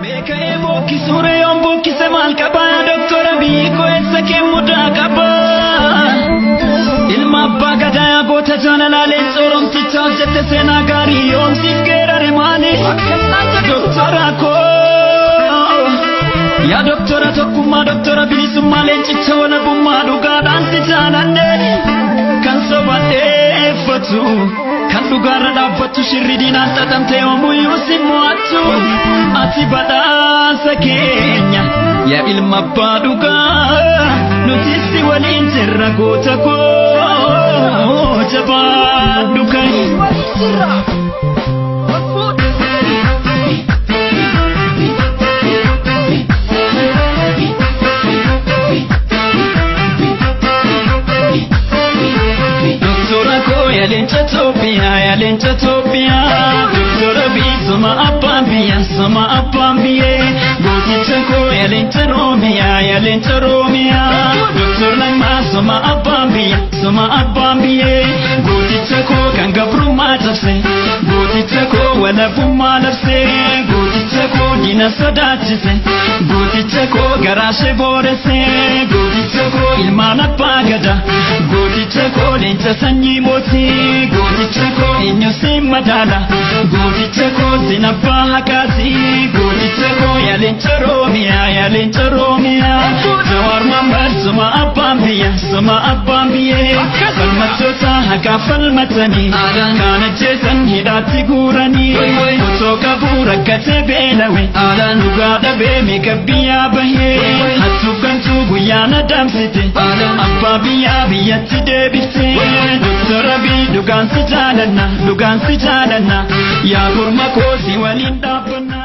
Mekee bokki suuree yoon bokkise maal qabaa doktora biikoo eessa kee mudaa qabaa ilma abbaa gadaa goota jaalalaalee sooromtichaa hojjette seenaa gaarii yoomsiif geerare maali doktora koo yaa doktora tokkummaa doktora bilisummaa leencicha walabummaa dhugaadhaan si jaalanne kan sobadheeffatu kan dhugaarra dhaabbatu shirri diinaan xaxamte yoomuyyuu si mo'attu ati badhaasa keenya yaa ilma abbaa dhugaa nuti si waliin jirra goota koo jabaadhu kan Yalencha topia doktora bi sama abban biye goticha ko yalencha romia doktor nang ma sama abban biye goticha ko kan gabru ma tafse goticha ko wala bumma nafse goticha ko dina sadatse goticha ko garashe borese goticha ko ilmana pagada goticha ko lencha sanyi moti goticha ko inyo simadala goticha ko zinabba hakati goticha ko yalencha romia jawar mamar sama abban biye kalmatota hakafal matani kana jesan hidati gurani to kabura katebelawe nuga dabe mikabiya bahe hatu kantu guyana damsite abba biya tidebite doktora bi dugan si jaalana ya gurma ko si walin dabana